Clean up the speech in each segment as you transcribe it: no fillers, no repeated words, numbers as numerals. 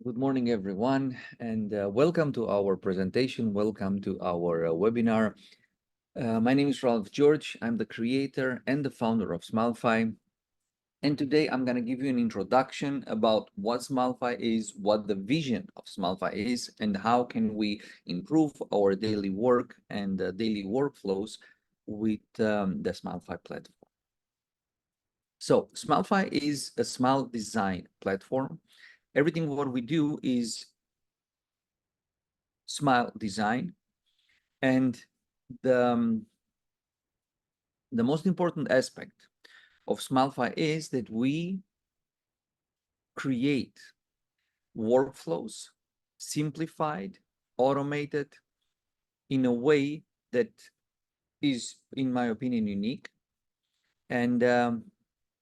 Good morning, everyone, and welcome to our presentation. Welcome to our webinar. My name is Ralph George. I'm the creator and the founder of SmileFy. And today I'm going to give you an introduction about what SmileFy is, what the vision of SmileFy is, and how can we improve our daily work and daily workflows with the SmileFy platform. So SmileFy is a smile design platform. Everything what we do is smile design, and the most important aspect of SmileFy is that we create workflows simplified, automated in a way that is, in my opinion, unique. And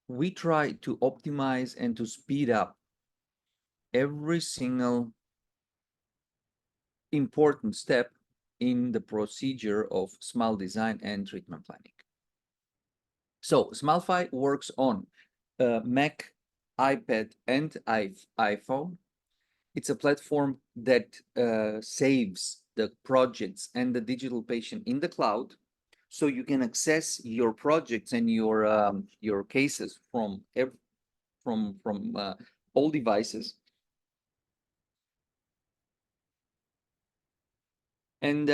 we try to optimize and to speed up every single important step in the procedure of smile design and treatment planning. So SmileFy works on Mac, iPad, and iPhone. It's a platform that saves the projects and the digital patient in the cloud, so you can access your projects and your cases from all devices. And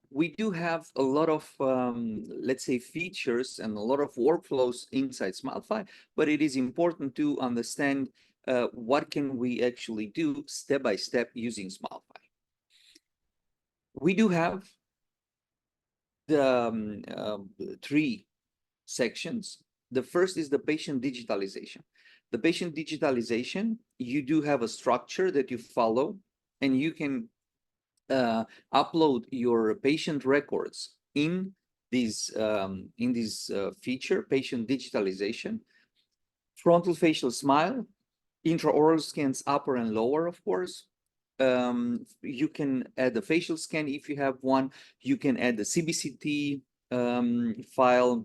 we do have a lot of, let's say, features and a lot of workflows inside SmileFy, but it is important to understand what can we actually do step by step using SmileFy. We do have the three sections. The first is the patient digitalization. The patient digitalization, you do have a structure that you follow, and you can upload your patient records in this feature, patient digitalization. Frontal facial smile, intraoral scans upper and lower, of course. You can add a facial scan if you have one. You can add the CBCT file.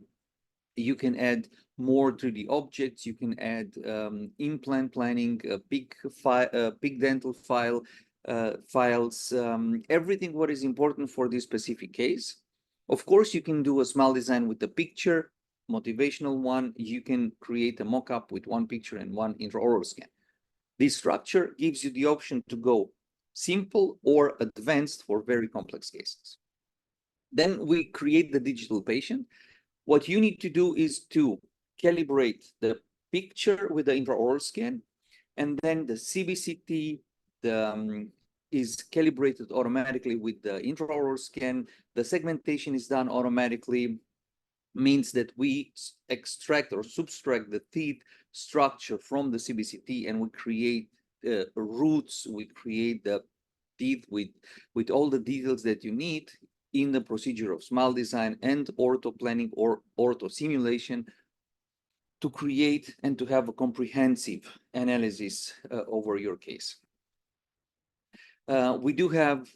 You can add more 3D objects. You can add implant planning, big dental files, everything what is important for this specific case. Of course, you can do a smile design with a picture, motivational one. You can create a mock-up with one picture and one intraoral scan. This structure gives you the option to go simple or advanced for very complex cases. Then we create the digital patient. What you need to do is to calibrate the picture with the intraoral scan, and then the CBCT is calibrated automatically with the intraoral scan. The segmentation is done automatically, means that we extract or subtract the teeth structure from the CBCT, and we create roots, we create the teeth with all the details that you need in the procedure of smile design and ortho planning or ortho simulation, to create and to have a comprehensive analysis over your case. We do have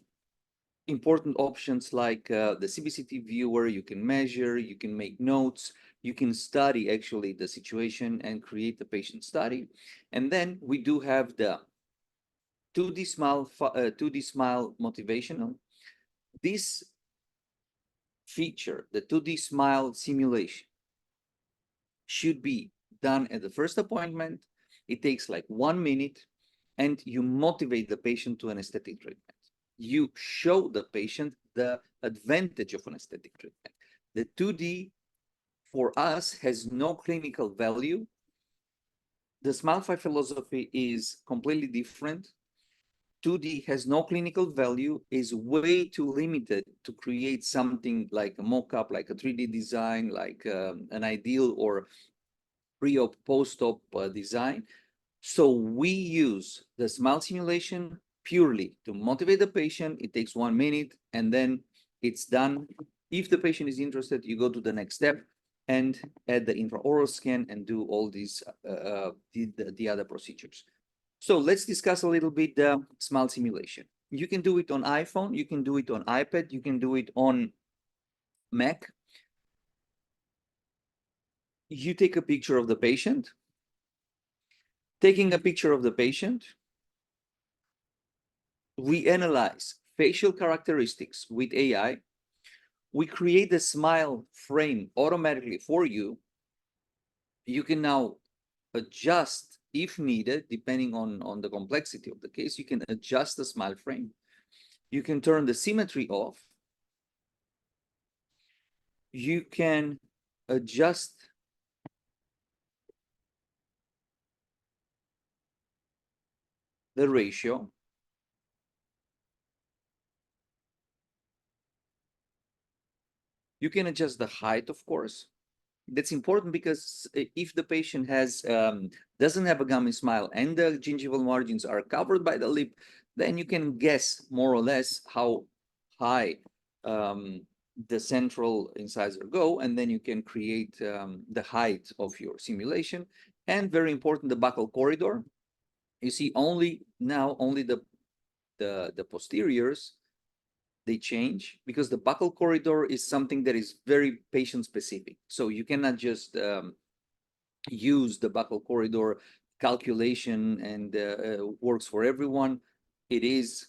important options like the CBCT viewer. You can measure, you can make notes, you can study actually the situation and create the patient study. And then we do have the 2D smile motivational. This feature, the 2D smile simulation, should be done at the first appointment. It takes like 1 minute, and you motivate the patient to an aesthetic treatment. You show the patient the advantage of an aesthetic treatment. The 2D for us has no clinical value. The SmileFy philosophy is completely different. 2D has no clinical value, is way too limited to create something like a mock-up, like a 3D design, like an ideal or pre-op, post-op design. So we use the smile simulation purely to motivate the patient. It takes 1 minute, and then it's done. If the patient is interested, you go to the next step and add the intraoral scan and do all these the other procedures. So let's discuss a little bit the smile simulation. You can do it on iPhone, you can do it on iPad, you can do it on Mac. You take a picture of the patient. Taking a picture of the patient, we analyze facial characteristics with AI. We create a smile frame automatically for you. You can now adjust if needed, depending on the complexity of the case. You can adjust the smile frame. You can turn the symmetry off. You can adjust the ratio. You can adjust the height, of course. That's important because if the patient doesn't have a gummy smile and the gingival margins are covered by the lip, then you can guess more or less how high the central incisor go, and then you can create the height of your simulation. And very important, the buccal corridor. You see only the posteriors, they change, because the buccal corridor is something that is very patient specific. So you cannot just use the buccal corridor calculation and works for everyone. It is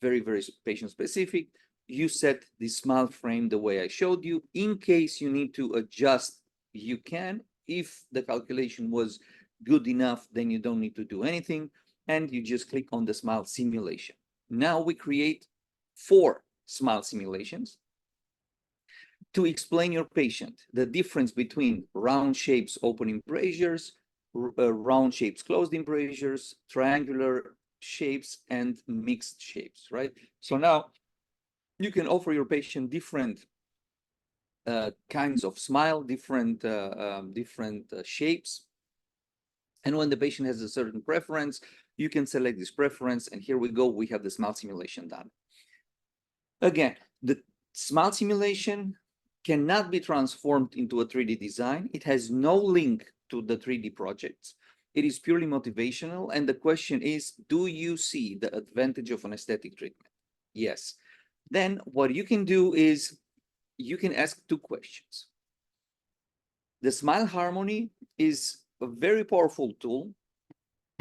very, very patient specific. You set the smile frame the way I showed you. In case you need to adjust, you can. If the calculation was good enough, then you don't need to do anything, and you just click on the smile simulation. Now we create 4 smile simulations to explain your patient the difference between round shapes, open embrasures, round shapes, closed embrasures, triangular shapes, and mixed shapes, right? So now you can offer your patient different kinds of smile, different shapes. And when the patient has a certain preference, you can select this preference. And here we go, we have the smile simulation done. Again, the smile simulation cannot be transformed into a 3D design. It has no link to the 3D projects. It is purely motivational. And the question is, do you see the advantage of an aesthetic treatment? Yes. Then what you can do is you can ask 2 questions. The smile harmony is a very powerful tool,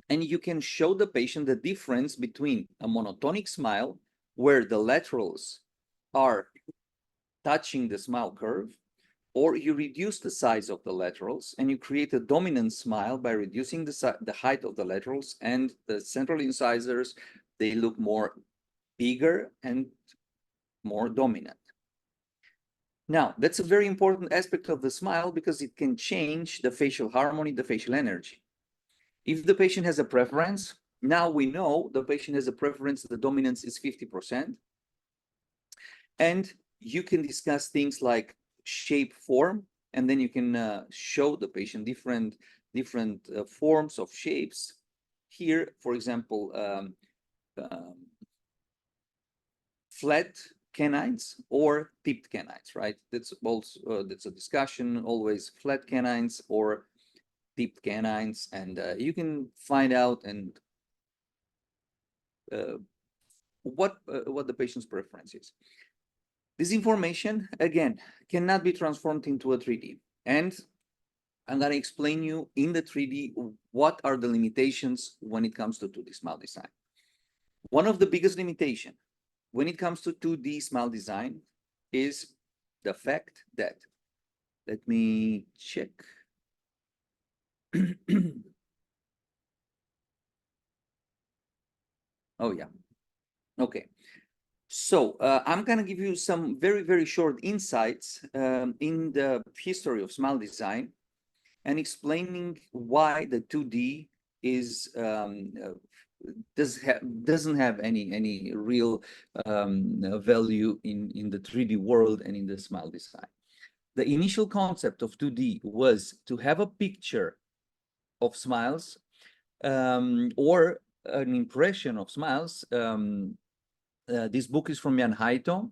and you can show the patient the difference between a monotonic smile, where the laterals are touching the smile curve, or you reduce the size of the laterals and you create a dominant smile by reducing the height of the laterals, and the central incisors, they look more bigger and more dominant. Now, that's a very important aspect of the smile because it can change the facial harmony, the facial energy. If the patient has a preference, now we know the patient has a preference, the dominance is 50%. And you can discuss things like shape, form, and then you can show the patient different forms of shapes. Here, for example, flat canines or tipped canines, right? That's also that's a discussion, always flat canines or tipped canines, and you can find out and what the patient's preference is. This information, again, cannot be transformed into a 3D. And I'm going to explain you in the 3D what are the limitations when it comes to 2D smile design. One of the biggest limitations when it comes to 2D smile design is the fact that, let me check. Oh, yeah. Okay. So I'm going to give you some very, very short insights in the history of smile design and explaining why the 2D is doesn't have any real value in the 3D world and in the smile design. The initial concept of 2D was to have a picture of smiles or an impression of smiles. This book is from Jan Haito,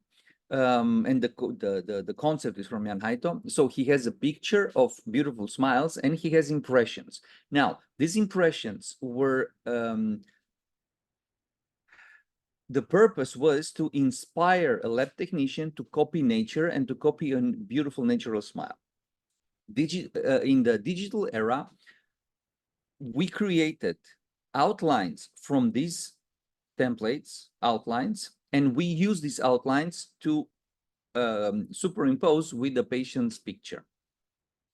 and the concept is from Jan Haito. So he has a picture of beautiful smiles and he has impressions. Now, these impressions were, the purpose was to inspire a lab technician to copy nature and to copy a beautiful natural smile. In the digital era, we created outlines from these templates, outlines, and we use these outlines to superimpose with the patient's picture.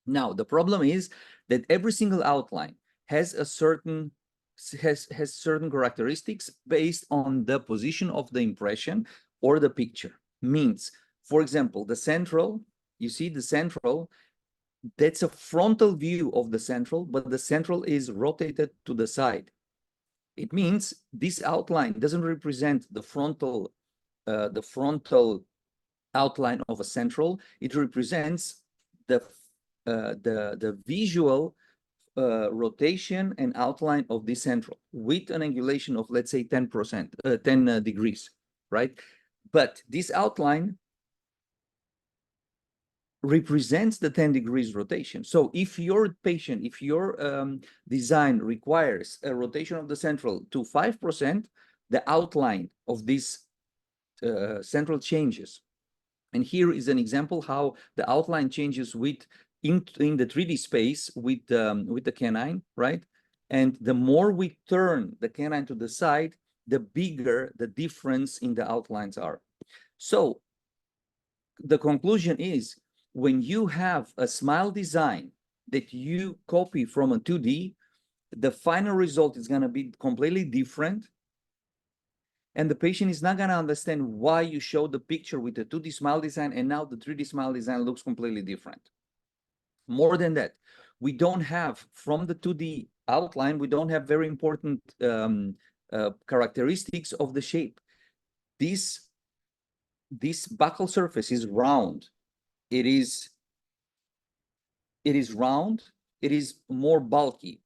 Now, the problem is that every single outline has a certain certain characteristics based on the position of the impression or the picture. Means, for example, the central, you see the central, that's a frontal view of the central, but the central is rotated to the side. It means this outline doesn't represent the frontal outline of a central. It represents the visual rotation and outline of the central with an angulation of, let's say, 10%, 10 degrees, right? But this outline represents the 10 degrees rotation. So if your patient, if your design requires a rotation of the central to 5%, the outline of this central changes. And here is an example how the outline changes with in the 3D space with the canine, right? And the more we turn the canine to the side, the bigger the difference in the outlines are. So the conclusion is, when you have a smile design that you copy from a 2D, the final result is going to be completely different. And the patient is not going to understand why you showed the picture with the 2D smile design and now the 3D smile design looks completely different. More than that, we don't have, from the 2D outline, we don't have very important characteristics of the shape. This buccal surface is round. It is round. It is more bulky.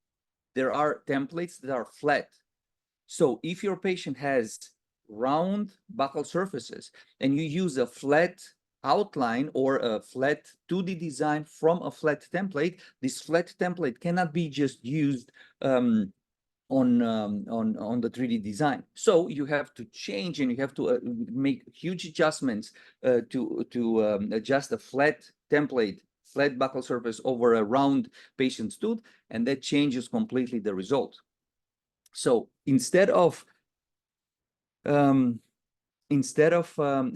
There are templates that are flat. So if your patient has round buccal surfaces and you use a flat outline or a flat 2D design from a flat template, this flat template cannot be just used on the 3D design. So you have to change and you have to make huge adjustments to adjust a flat template, flat buccal surface over a round patient's tooth, and that changes completely the result. So instead of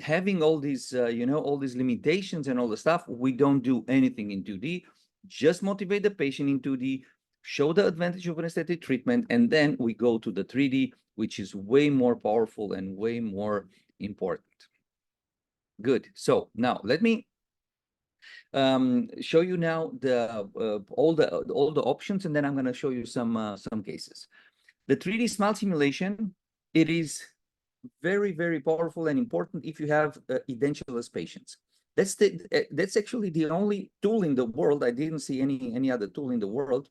having all these all these limitations and all the stuff, we don't do anything in 2D. Just motivate the patient in 2D, show the advantage of an aesthetic treatment, and then we go to the 3D, which is way more powerful and way more important. Good. So now let me show you now all the options, and then I'm going to show you some cases. The 3D smile simulation, it is very, very powerful and important if you have edentulous patients. That's actually the only tool in the world. I didn't see any other tool in the world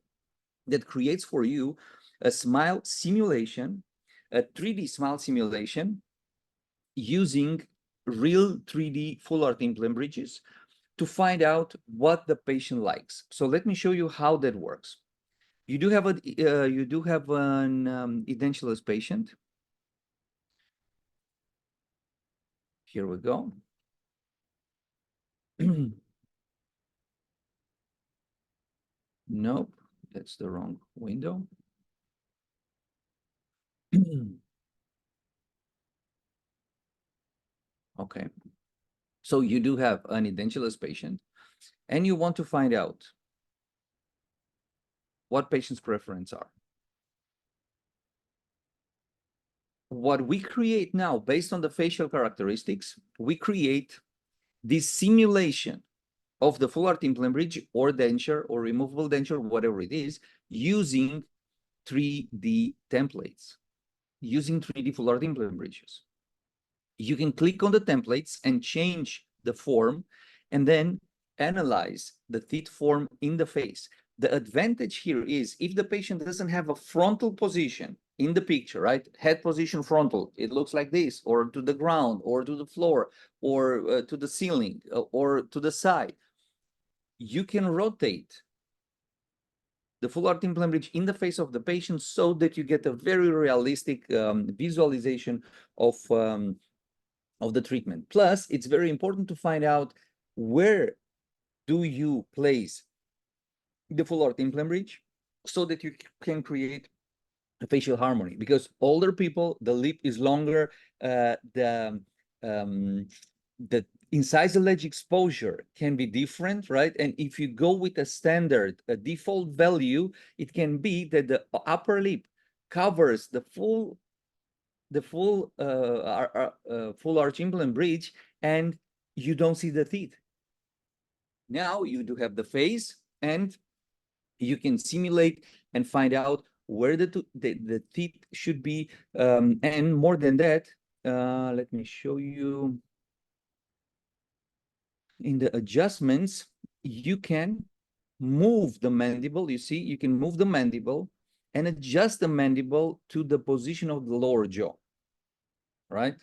that creates for you a smile simulation, a 3D smile simulation using real 3D full art implant bridges to find out what the patient likes. So let me show you how that works. You do have an edentulous patient. Here we go. Nope, that's the wrong window. Okay, so you do have an edentulous patient, and you want to find out what patient's preference are. What we create now, based on the facial characteristics, we create this simulation of the full art implant bridge or denture or removable denture, whatever it is, using 3D templates, using 3D full art implant bridges. You can click on the templates and change the form and then analyze the teeth form in the face. The advantage here is if the patient doesn't have a frontal position in the picture, right? Head position frontal, it looks like this, or to the ground, or to the floor, or to the ceiling, or to the side. You can rotate the full art implant bridge in the face of the patient so that you get a very realistic visualization of the treatment. Plus, it's very important to find out where do you place the full art implant bridge so that you can create facial harmony, because older people, the lip is longer, the incisal edge exposure can be different, right? And if you go with a standard, a default value, it can be that the upper lip covers the full full arch implant bridge, and you don't see the teeth. Now you do have the face, and you can simulate and find out where the teeth should be. And more than that, let me show you. In the adjustments, you can move the mandible. You see, you can move the mandible and adjust the mandible to the position of the lower jaw, right?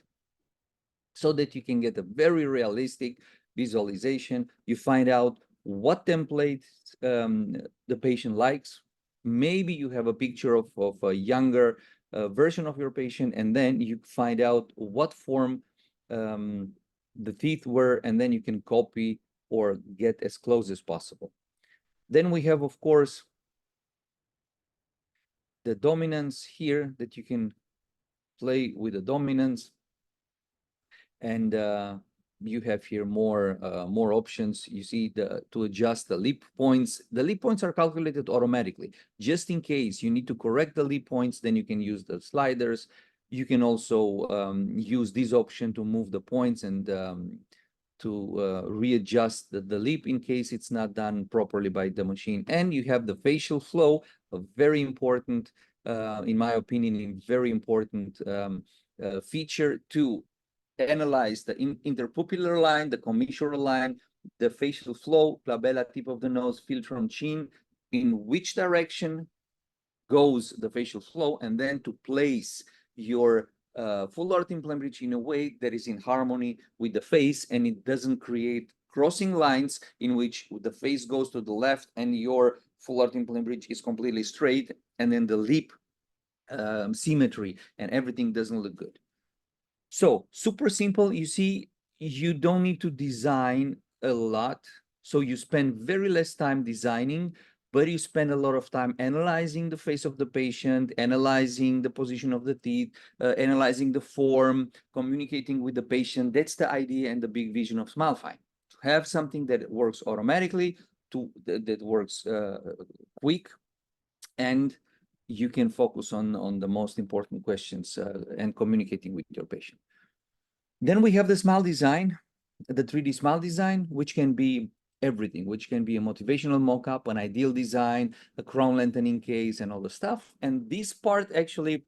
So that you can get a very realistic visualization. You find out what templates the patient likes. Maybe you have a picture of a younger version of your patient, and then you find out what form the teeth were, and then you can copy or get as close as possible. Then we have, of course, the dominance here, that you can play with the dominance. And you have here more options. You see, to adjust the lip points. The lip points are calculated automatically. Just in case you need to correct the lip points, then you can use the sliders. You can also use this option to move the points and to readjust the lip in case it's not done properly by the machine. And you have the facial flow, a very important, in my opinion, very important feature to analyze the interpupillar line, the commissural line, the facial flow, glabella, tip of the nose, philtrum, chin, in which direction goes the facial flow, and then to place your full arch implant bridge in a way that is in harmony with the face, and it doesn't create crossing lines in which the face goes to the left and your full arch implant bridge is completely straight, and then the lip symmetry and everything doesn't look good. So super simple. You see, you don't need to design a lot. So you spend very less time designing, but you spend a lot of time analyzing the face of the patient, analyzing the position of the teeth, analyzing the form, communicating with the patient. That's the idea and the big vision of SmileFy. To have something that works automatically, that works quick, and you can focus on the most important questions and communicating with your patient. Then we have the smile design, the 3D smile design, which can be everything, which can be a motivational mock-up, an ideal design, a crown lengthening case, and all the stuff. And this part actually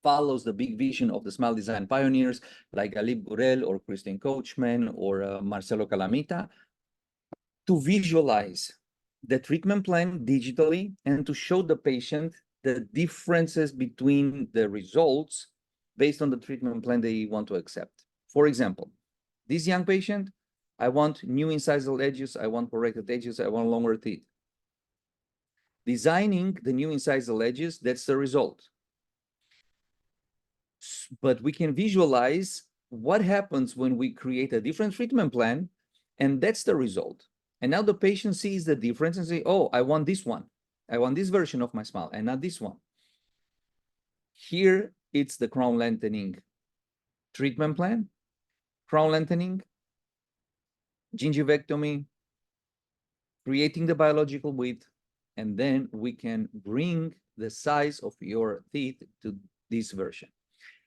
follows the big vision of the smile design pioneers like Alip Gurel or Christian Coachman or Marcelo Calamita, to visualize the treatment plan digitally and to show the patient the differences between the results based on the treatment plan they want to accept. For example, this young patient, I want new incisal edges, I want corrected edges, I want longer teeth. Designing the new incisal edges, that's the result. But we can visualize what happens when we create a different treatment plan, and that's the result. And now the patient sees the difference and say, oh, I want this one. I want this version of my smile and not this one. Here, it's the crown lengthening treatment plan, crown lengthening, gingivectomy, creating the biological width, and then we can bring the size of your teeth to this version.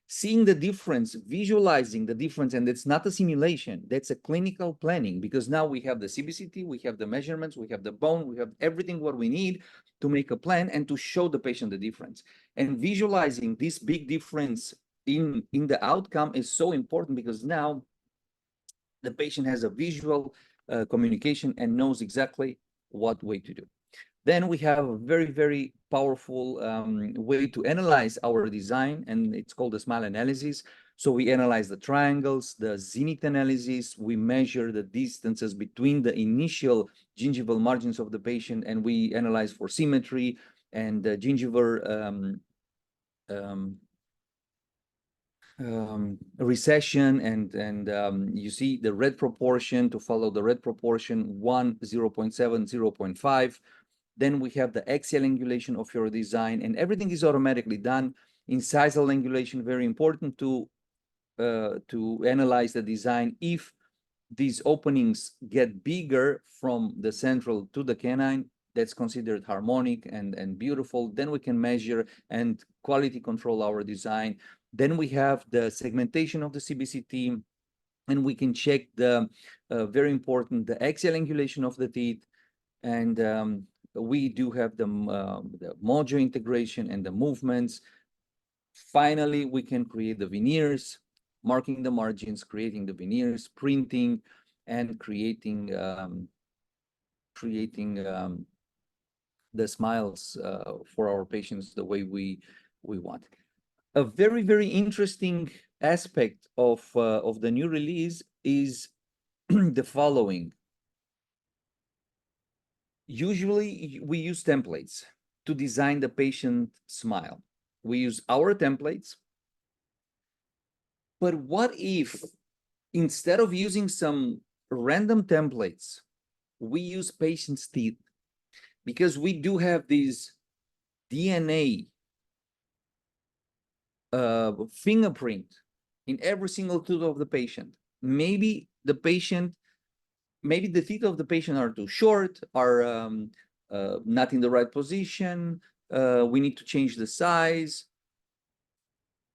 Seeing the difference, visualizing the difference, and it's not a simulation, that's a clinical planning, because now we have the CBCT, we have the measurements, we have the bone, we have everything what we need to make a plan and to show the patient the difference. And visualizing this big difference in the outcome is so important, because now the patient has a visual communication and knows exactly what way to do. Then we have a very, very powerful way to analyze our design, and it's called the smile analysis. So we analyze the triangles, the zenith analysis, we measure the distances between the initial gingival margins of the patient, and we analyze for symmetry and gingival recession, and you see the red proportion, to follow the red proportion, 1, 0.7, 0.5. Then we have the axial angulation of your design, and everything is automatically done. Incisal angulation, very important to analyze the design. If these openings get bigger from the central to the canine, that's considered harmonic and beautiful. Then we can measure and quality control our design. Then we have the segmentation of the CBCT, and we can check the very important, the axial angulation of the teeth. And we do have the mojo integration and the movements. Finally, we can create the veneers, marking the margins, creating the veneers, printing, and creating the smiles for our patients the way we want. A very, very interesting aspect of the new release is the following. Usually, we use templates to design the patient smile. We use our templates. But what if, instead of using some random templates, we use patient's teeth? Because we do have these DNA fingerprint in every single tooth of the patient. Maybe the teeth of the patient are too short, are not in the right position. We need to change the size.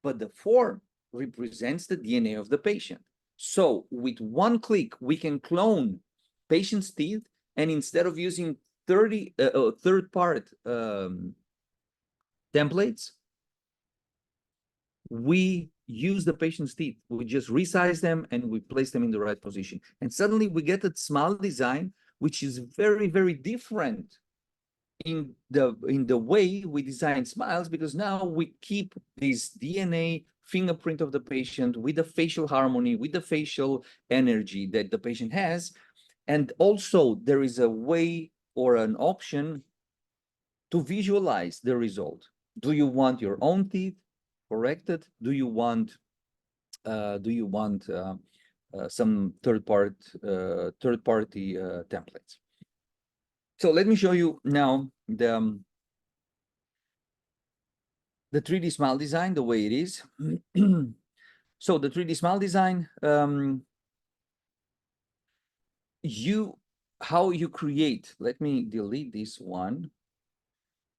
But the form represents the DNA of the patient. So with one click, we can clone patient's teeth, and instead of using 30 third-part templates, we use the patient's teeth. We just resize them and we place them in the right position. And suddenly we get a smile design, which is very, very different in the way we design smiles, because now we keep this DNA fingerprint of the patient with the facial harmony, with the facial energy that the patient has. And also there is a way or an option to visualize the result. Do you want your own teeth corrected? Do you want some third-party templates? So let me show you now the 3D smile design, the way it is. So the 3D smile design, how you create, let me delete this one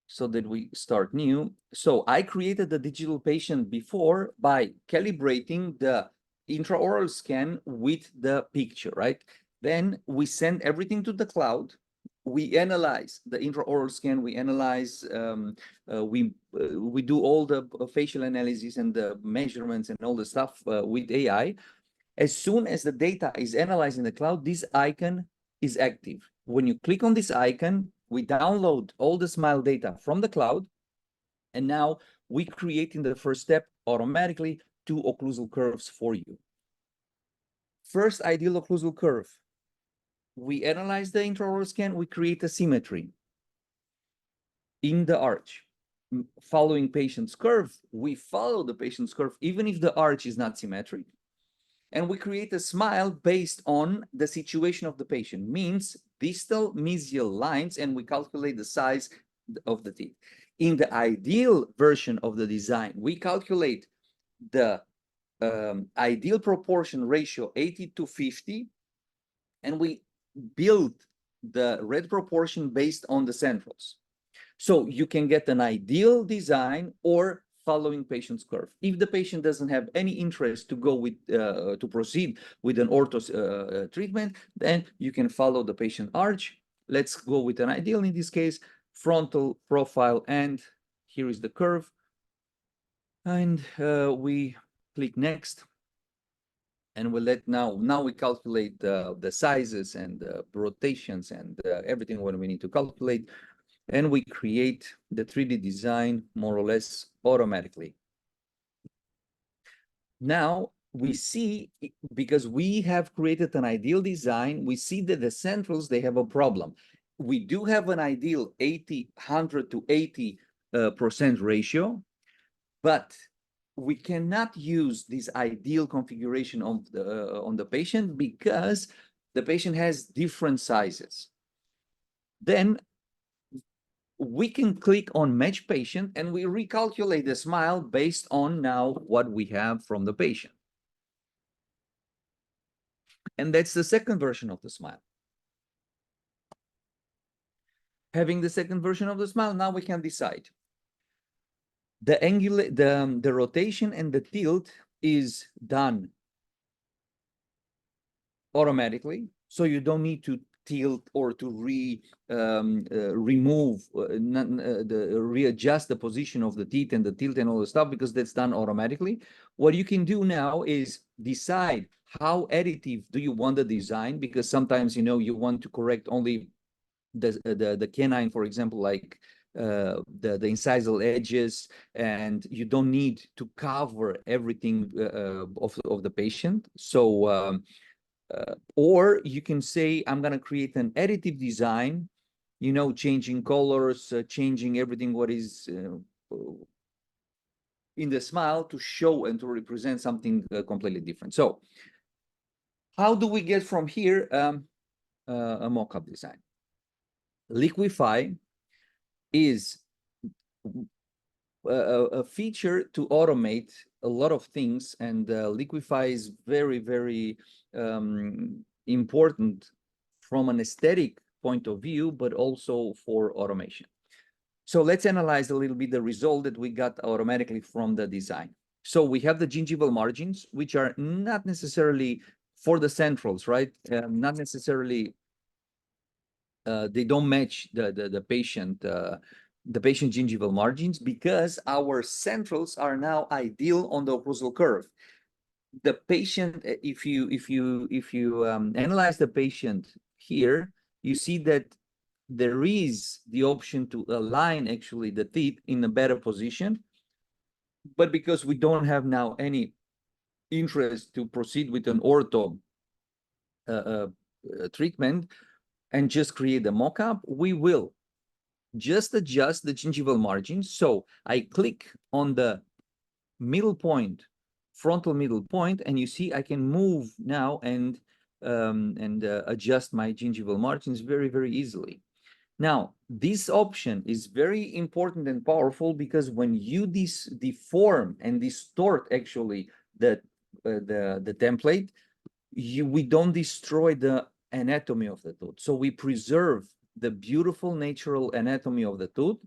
so that we start new. So I created the digital patient before by calibrating the intraoral scan with the picture, right? Then we send everything to the cloud. We analyze the intraoral scan. We analyze, we do all the facial analysis and the measurements and all the stuff with AI. As soon as the data is analyzed in the cloud, this icon is active. When you click on this icon, we download all the smile data from the cloud, and now we create in the first step automatically 2 occlusal curves for you. First ideal occlusal curve. We analyze the intraoral scan, we create a symmetry in the arch. Following patient's curve, we follow the patient's curve even if the arch is not symmetric. And we create a smile based on the situation of the patient, means distal mesial lines, and we calculate the size of the teeth. In the ideal version of the design, we calculate the ideal proportion ratio 80:50, and we build the red proportion based on the centrals. So you can get an ideal design or following patient's curve. If the patient doesn't have any interest to go with to proceed with an ortho treatment, then you can follow the patient arch. Let's go with an ideal in this case, frontal profile, and here is the curve. And we click next, and we'll let now we calculate the sizes and the rotations and everything what we need to calculate. And we create the 3D design more or less automatically. Now we see, because we have created an ideal design, we see that the centrals, they have a problem. We do have an ideal 100 to 80% ratio, but we cannot use this ideal configuration of on the patient because the patient has different sizes. Then we can click on match patient and we recalculate the smile based on now what we have from the patient. And that's the second version of the smile. Having the second version of the smile, now we can decide. The rotation and the tilt is done automatically, so you don't need to tilt or to readjust the position of the teeth and the tilt and all the stuff, because that's done automatically. What you can do now is decide how additive do you want the design, because sometimes, you know, you want to correct only the canine, for example, like the incisal edges, and you don't need to cover everything of the patient. So or you can say, I'm going to create an additive design, you know, changing colors, changing everything what is in the smile to show and to represent something completely different. So how do we get from here a mock-up design? Liquify is a feature to automate a lot of things, and Liquify is very, very important from an aesthetic point of view, but also for automation. So let's analyze a little bit the result that we got automatically from the design. So we have the gingival margins, which are not necessarily for the centrals, right? Not necessarily, they don't match the patient gingival margins, because our centrals are now ideal on the occlusal curve. The patient, if you analyze the patient here, you see that there is the option to align actually the teeth in a better position, but because we don't have now any interest to proceed with an ortho treatment and just create a mock-up, we will just adjust the gingival margins. So I click on the middle point, frontal middle point, and you see I can move now and adjust my gingival margins very, very easily. Now, this option is very important and powerful, because when you deform and distort actually the template, we don't destroy the anatomy of the tooth. So we preserve the beautiful natural anatomy of the tooth,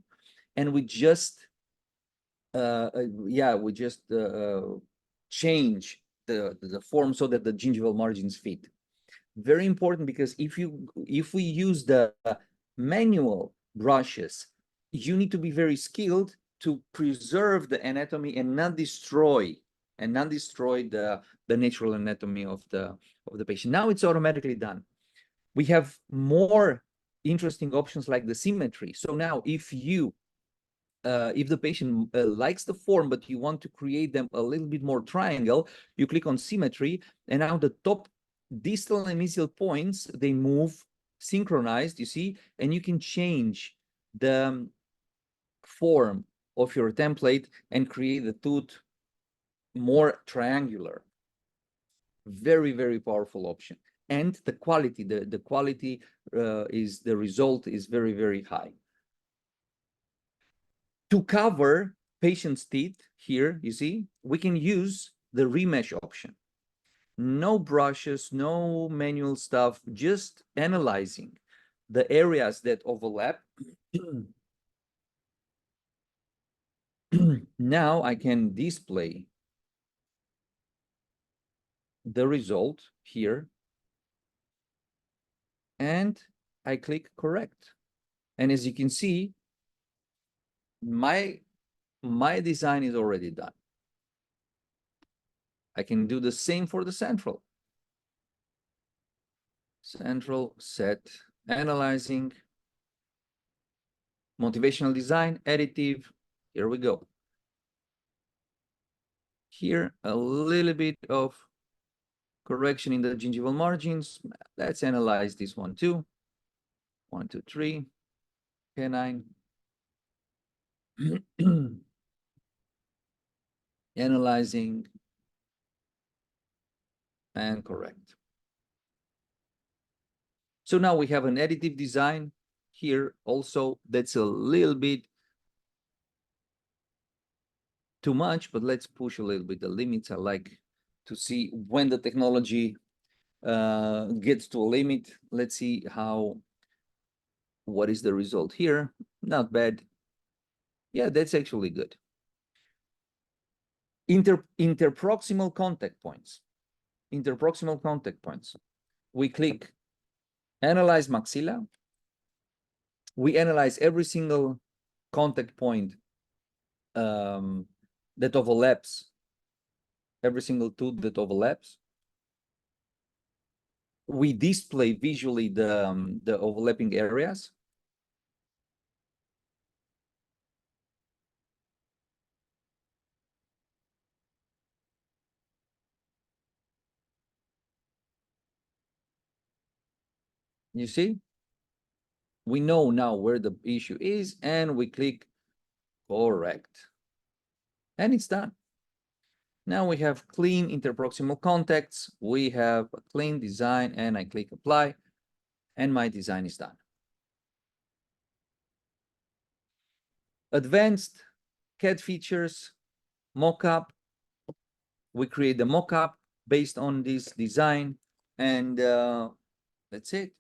and we just change the form so that the gingival margins fit. Very important, because if we use the manual brushes, you need to be very skilled to preserve the anatomy and not destroy the natural anatomy of the patient. Now it's automatically done. We have more interesting options like the symmetry. So now if the patient likes the form, but you want to create them a little bit more triangle, you click on symmetry, and now the top distal and mesial points, they move synchronized, you see, and you can change the form of your template and create the tooth more triangular. Very, very powerful option. And the quality, the quality is, the result is very, very high. To cover patient's teeth here, you see, we can use the remesh option. No brushes, no manual stuff, just analyzing the areas that overlap. Now I can display the result here, and I click correct. And as you can see, my design is already done. I can do the same for the central. Central set, analyzing, motivational design, additive. Here we go. Here, a little bit of correction in the gingival margins. Let's analyze this one too. 1, 2, 3, canine. Analyzing and correct. So now we have an additive design here also, that's a little bit too much, but let's push a little bit the limits. I like to see when the technology gets to a limit. Let's see what is the result here. Not bad. Yeah, that's actually good. Interproximal contact points. Interproximal contact points. We click Analyze maxilla. We analyze every single contact point that overlaps, every single tooth that overlaps. We display visually the overlapping areas. You see? We know now where the issue is, and we click correct. And it's done. Now we have clean interproximal contacts. We have a clean design, and I click apply, and my design is done. Advanced CAD features, mockup. We create the mockup based on this design, and that's it.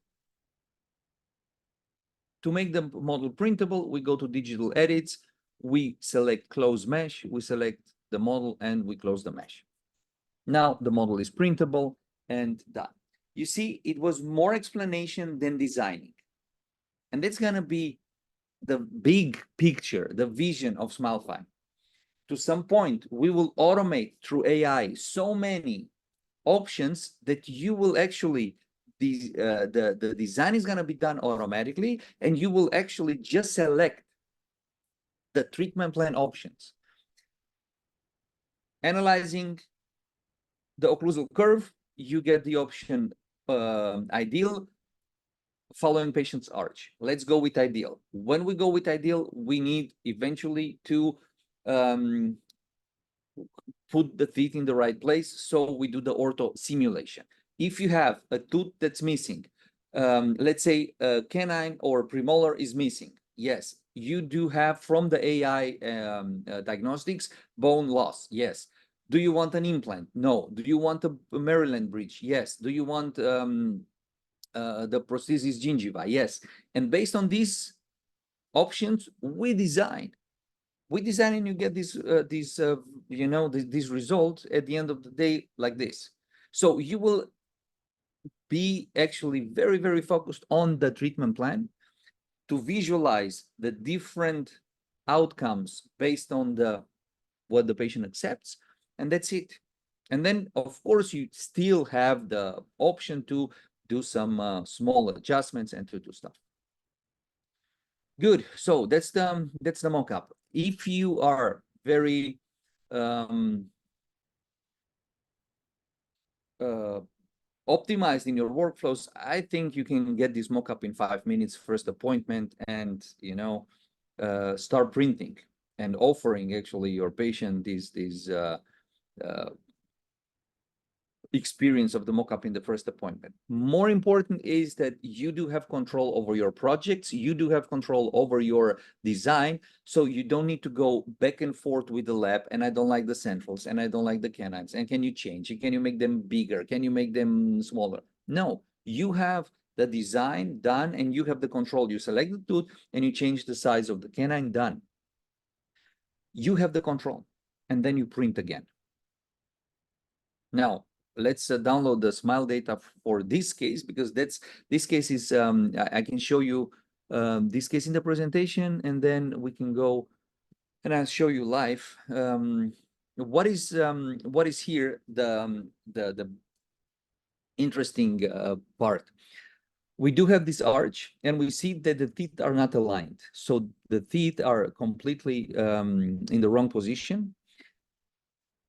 To make the model printable, we go to digital edits, we select close mesh, we select the model, and we close the mesh. Now the model is printable and done. You see, it was more explanation than designing. And that's gonna be the big picture, the vision of SmileFy. To some point, we will automate through AI so many options that you will actually, the design is gonna be done automatically, and you will actually just select the treatment plan options. Analyzing the occlusal curve, you get the option ideal, following patient's arch. Let's go with ideal. When we go with ideal, we need eventually to put the teeth in the right place, so we do the ortho simulation. If you have a tooth that's missing, let's say a canine or premolar is missing, yes, you do have from the AI diagnostics bone loss, yes. Do you want an implant? No. Do you want a Maryland bridge? Yes. Do you want the prosthesis gingiva? Yes. And based on these options, we design and you get this this result at the end of the day like this. So you will be actually very, very focused on the treatment plan to visualize the different outcomes based on what the patient accepts, and that's it. And then, of course, you still have the option to do some small adjustments and to do stuff. Good. So that's the mock-up. If you are very optimized in your workflows, I think you can get this mock-up in 5 minutes, first appointment, and start printing and offering actually your patient this experience of the mock-up in the first appointment. More important is that you do have control over your projects, you do have control over your design, so you don't need to go back and forth with the lab, and I don't like the centrals, and I don't like the canines, and can you change it? Can you make them bigger? Can you make them smaller? No, you have the design done, and you have the control. You select the tooth, and you change the size of the canine, done. You have the control, and then you print again. Now, let's download the Smile data for this case, because this case is I can show you this case in the presentation, and then we can go and I'll show you live what is here the interesting part. We do have this arch, and we see that the teeth are not aligned, so the teeth are completely in the wrong position.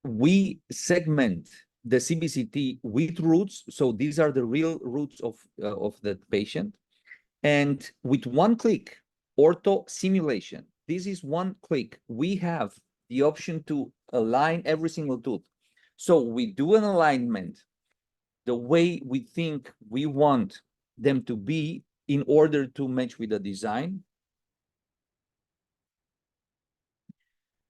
We segment the CBCT with roots, so these are the real roots of the patient. And with one click, ortho simulation, this is one click, we have the option to align every single tooth. So we do an alignment the way we think we want them to be in order to match with the design.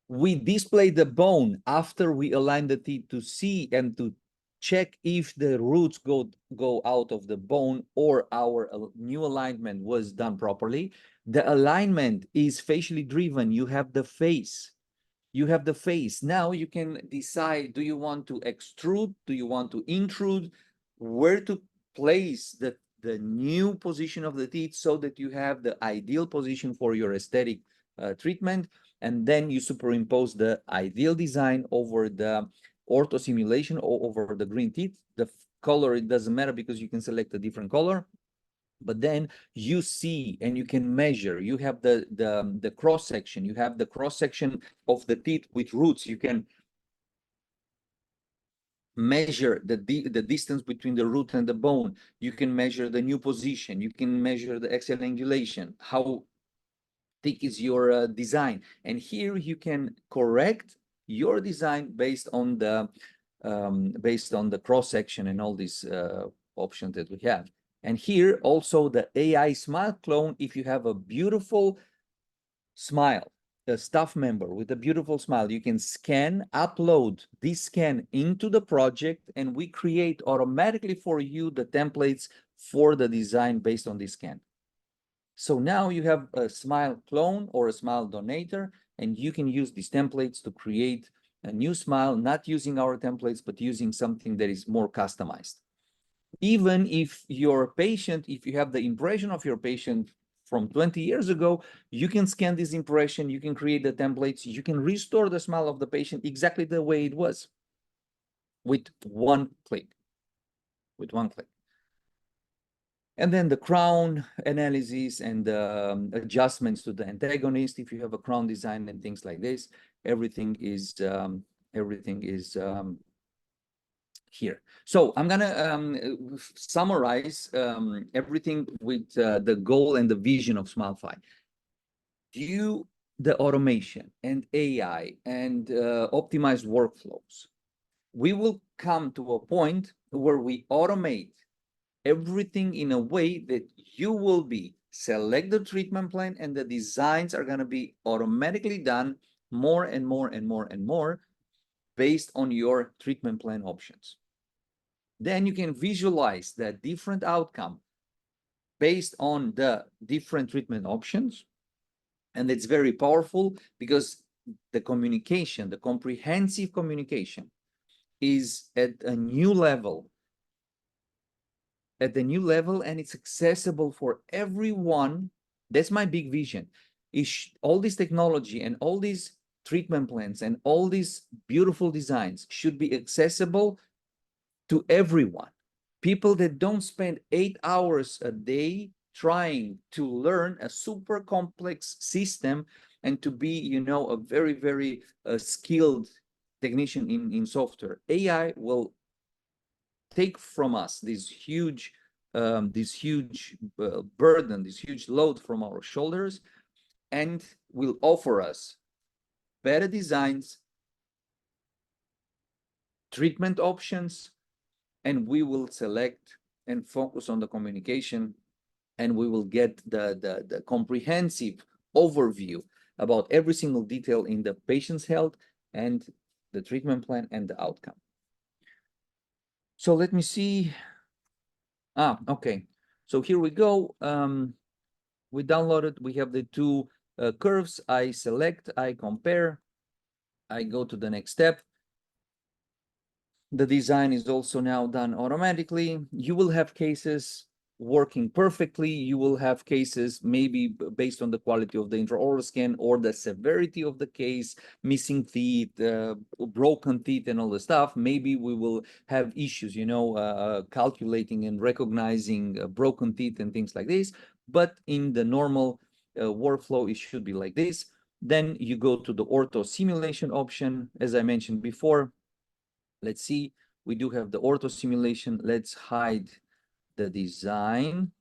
We display the bone after we align the teeth to see and to check if the roots go out of the bone or our new alignment was done properly. The alignment is facially driven. You have the face. You have the face. Now you can decide, do you want to extrude? Do you want to intrude? Where to place the new position of the teeth so that you have the ideal position for your aesthetic treatment. And then you superimpose the ideal design over the ortho simulation or over the green teeth. The color, it doesn't matter because you can select a different color. But then you see and you can measure. You have the cross section. You have the cross section of the teeth with roots. You can measure the distance between the root and the bone. You can measure the new position. You can measure the axial angulation. How thick is your design? And here you can correct your design based on the cross section and all these options that we have. And here also the AI smile clone. If you have a beautiful smile, a staff member with a beautiful smile, you can scan, upload this scan into the project, and we create automatically for you the templates for the design based on this scan. So now you have a smile clone or a smile donator, and you can use these templates to create a new smile, not using our templates, but using something that is more customized. Even if your patient, if you have the impression of your patient from 20 years ago, you can scan this impression, you can create the templates, you can restore the smile of the patient exactly the way it was with one click, And then the crown analysis and adjustments to the antagonist. If you have a crown design and things like this, everything is here. So I'm gonna summarize everything with the goal and the vision of SmileFy. The automation and AI and optimized workflows, we will come to a point where we automate everything in a way that you will be select the treatment plan and the designs are going to be automatically done more and more and more and more based on your treatment plan options. Then you can visualize the different outcome based on the different treatment options. And it's very powerful because the communication, the comprehensive communication is at a new level, and it's accessible for everyone. That's my big vision. Is all this technology and all these treatment plans and all these beautiful designs should be accessible to everyone. People that don't spend 8 hours a day trying to learn a super complex system and to be, you know, a very, very skilled technician in software. AI will take from us this huge burden, this huge load from our shoulders, and will offer us better designs, treatment options, and we will select and focus on the communication, and we will get the comprehensive overview about every single detail in the patient's health and the treatment plan and the outcome. So let me see. Okay. So here we go. We downloaded, we have the two curves. I select, I compare, I go to the next step. The design is also now done automatically. You will have cases working perfectly. You will have cases maybe based on the quality of the intraoral scan or the severity of the case, missing teeth, broken teeth and all the stuff. Maybe we will have issues, you know, calculating and recognizing broken teeth and things like this. But in the normal workflow, it should be like this. Then you go to the ortho simulation option, as I mentioned before. Let's see, we do have the ortho simulation. Let's hide the design.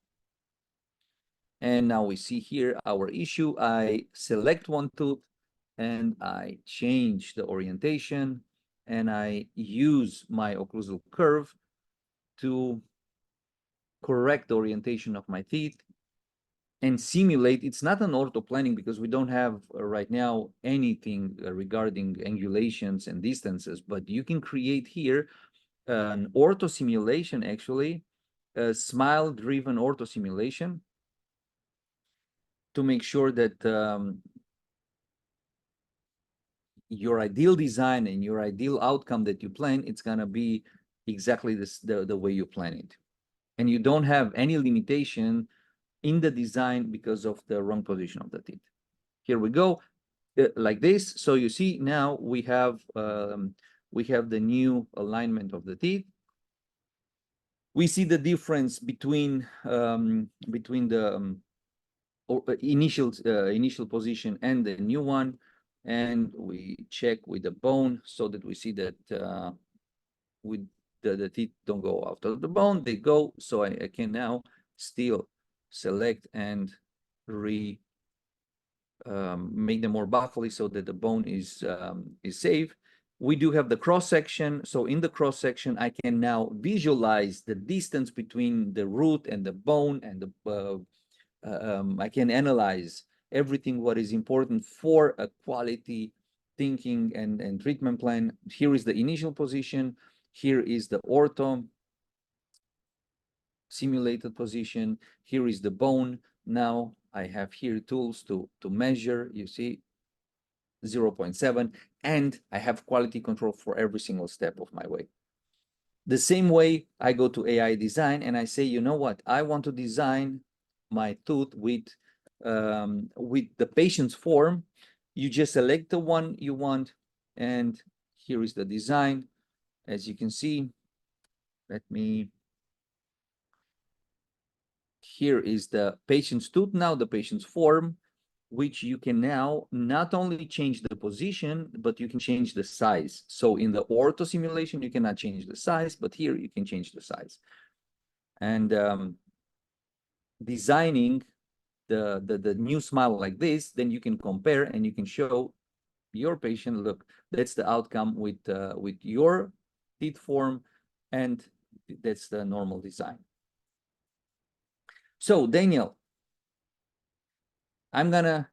And now we see here our issue. I select one tooth and I change the orientation and I use my occlusal curve to correct the orientation of my teeth. and simulate. It's not an ortho planning because we don't have right now anything regarding angulations and distances, but you can create here an ortho simulation, actually, a smile-driven ortho simulation, to make sure that your ideal design and your ideal outcome that you plan, it's gonna be exactly the way you plan it. And you don't have any limitation in the design because of the wrong position of the teeth. Here we go, like this. So you see now we have the new alignment of the teeth. We see the difference between the initial position and the new one, and we check with the bone so that we see that with the teeth don't go out of the bone, they go. So I can now still select and make them more buffly so that the bone is safe. We do have the cross section. So in the cross section, I can now visualize the distance between the root and the bone, and I can analyze everything what is important for a quality thinking and treatment plan. Here is the initial position. Here is the ortho simulated position. Here is the bone. Now I have here tools to measure, you see, 0.7, and I have quality control for every single step of my way. The same way I go to AI design and I say, you know what, I want to design my tooth with the patient's form. You just select the one you want, and here is the design. As you can see, here is the patient's tooth now, the patient's form, which you can now not only change the position, but you can change the size. So in the ortho simulation, you cannot change the size, but here you can change the size. And designing the new smile like this, then you can compare and you can show your patient, look, that's the outcome with your teeth form, and that's the normal design. So Daniel, I'm gonna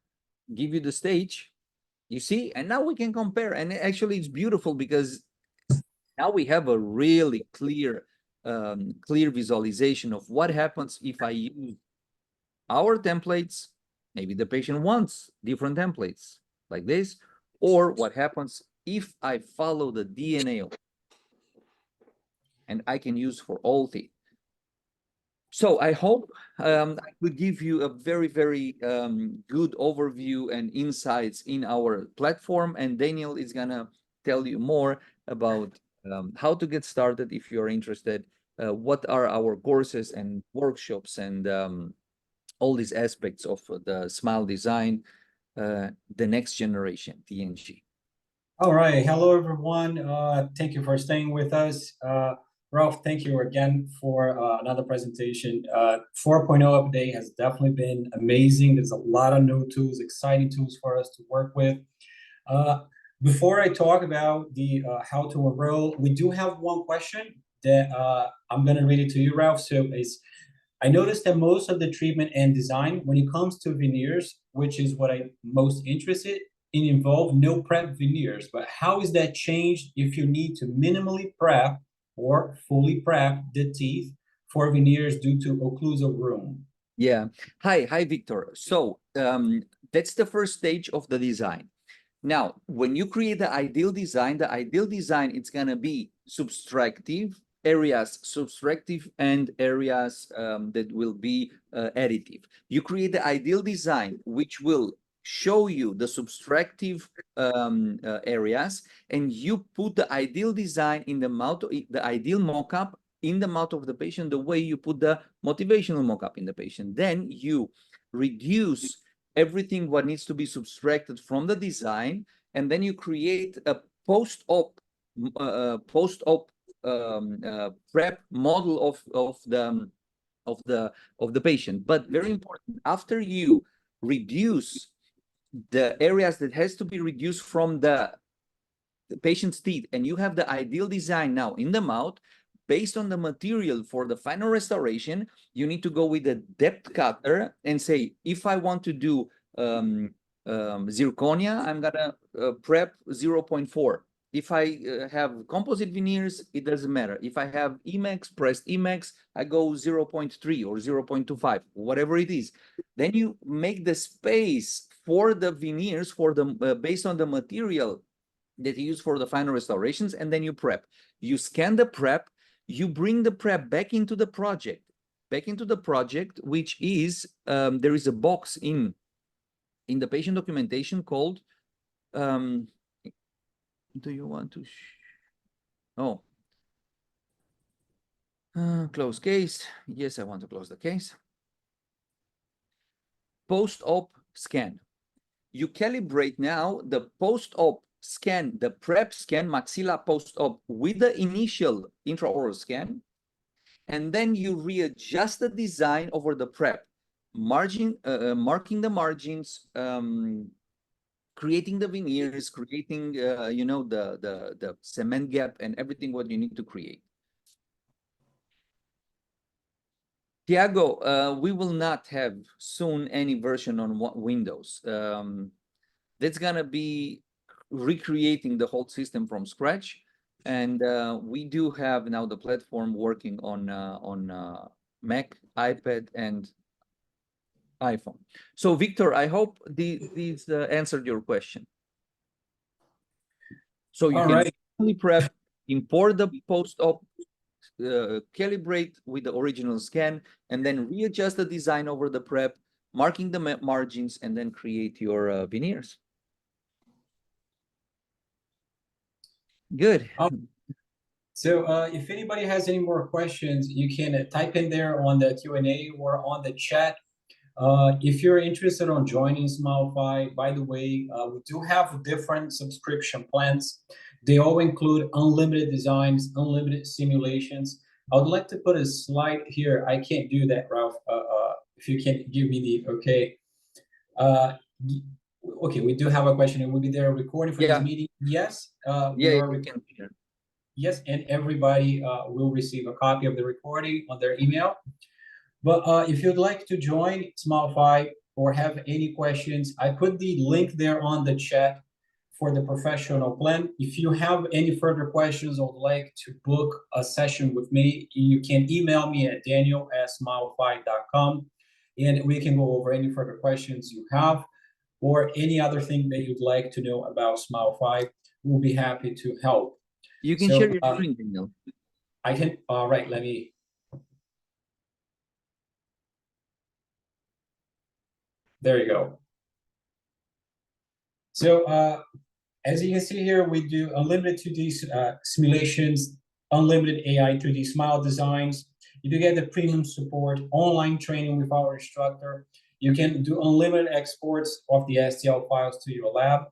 give you the stage, you see, and now we can compare. And actually it's beautiful because now we have a really clear visualization of what happens if I use our templates. Maybe the patient wants different templates like this, or what happens if I follow the DNA and I can use for all teeth. So I hope I could give you a very, very good overview and insights in our platform. And Daniel is gonna tell you more about how to get started if you're interested, what are our courses and workshops, and all these aspects of the smile design, the next generation, TNG. All right. Hello, everyone. Thank you for staying with us. Ralph, thank you again for another presentation. 4.0 update has definitely been amazing. There's a lot of new tools, exciting tools for us to work with. Before I talk about the how to enroll, we do have one question that I'm going to read it to you, Ralph. So I noticed that most of the treatment and design, when it comes to veneers, which is what I'm most interested in, involve no prep veneers. But how is that changed if you need to minimally prep or fully prep the teeth for veneers due to occlusal room? Yeah. Hi, Victor. So that's the first stage of the design. Now, when you create the ideal design, it's gonna be subtractive areas, and areas that will be additive. You create the ideal design, which will show you the subtractive areas, and you put the ideal design in the mouth, the ideal mockup in the mouth of the patient, the way you put the motivational mockup in the patient. Then you reduce everything what needs to be subtracted from the design, and then you create a post-op prep model of the patient. But very important, after you reduce the areas that has to be reduced from the patient's teeth, and you have the ideal design now in the mouth, based on the material for the final restoration, you need to go with a depth cutter and say, if I want to do zirconia, I'm gonna prep 0.4. If I have composite veneers, it doesn't matter. If I have Emax, pressed Emax, I go 0.3 or 0.25, whatever it is. Then you make the space for the veneers for the based on the material that you use for the final restorations, and then you prep. You scan the prep, you bring the prep back into the project, which is, there is a box in the patient documentation called, do you want to, close case. Yes, I want to close the case. Post-op scan. You calibrate now the post-op scan, the prep scan, maxilla post-op with the initial intraoral scan, and then you readjust the design over the prep, marking the margins, creating the veneers, creating you know, the cement gap and everything what you need to create. Tiago, we will not have soon any version on Windows. That's gonna be recreating the whole system from scratch, and we do have now the platform working on Mac, iPad, and iPhone. So, Victor, I hope these answered your question. So you can only prep, import the post-op, calibrate with the original scan, and then readjust the design over the prep, marking the margins, and then create your veneers. Good. So if anybody has any more questions, you can type in there on the Q&A or on the chat. If you're interested on joining SmileFy, by the way, we do have different subscription plans. They all include unlimited designs, unlimited simulations. I would like to put a slide here. I can't do that, Ralph. If you can give me the okay. Okay, we do have a question. And will be there a recording for this meeting? Yes. We can. Yes, and everybody will receive a copy of the recording on their email. But if you'd like to join SmileFy or have any questions, I put the link there on the chat for the professional plan. If you have any further questions or would like to book a session with me, you can email me at daniel@smilefy.com, and we can go over any further questions you have or any other thing that you'd like to know about SmileFy. We'll be happy to help. You can share your screen, Daniel. I can. All right, let me. There you go. So as you can see here, we do unlimited 2D simulations, unlimited AI 3D smile designs. You do get the premium support, online training with our instructor. You can do unlimited exports of the STL files to your lab.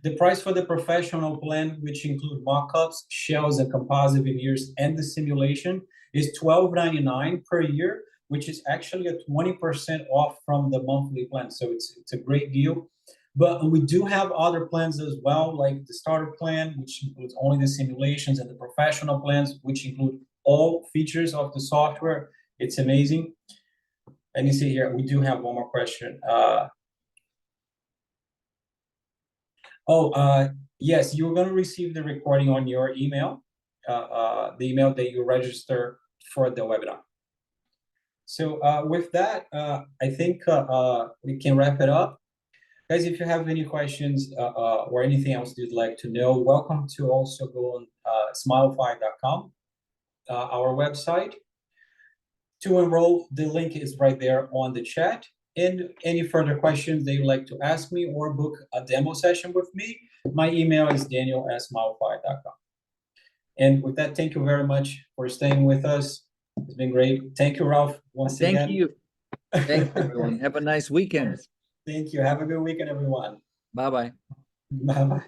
The price for the professional plan, which include mock-ups, shells, and composite veneers, and the simulation, is $12.99 per year, which is actually a 20% off from the monthly plan. So it's a great deal. But we do have other plans as well, like the starter plan, which includes only the simulations, and the professional plans, which include all features of the software. It's amazing. Let me see here. We do have one more question. Yes, you're going to receive the recording on your email, the email that you register for the webinar. So with that, I think we can wrap it up. Guys, if you have any questions or anything else you'd like to know, welcome to also go on smilefy.com, our website. To enroll, the link is right there on the chat. And any further questions that you'd like to ask me or book a demo session with me, my email is daniel@smilefy.com. And with that, thank you very much for staying with us. It's been great. Thank you, Ralph, once again. Thank you. Thank you, everyone. Have a nice weekend. Thank you. Have a good weekend, everyone. Bye-bye. Bye-bye.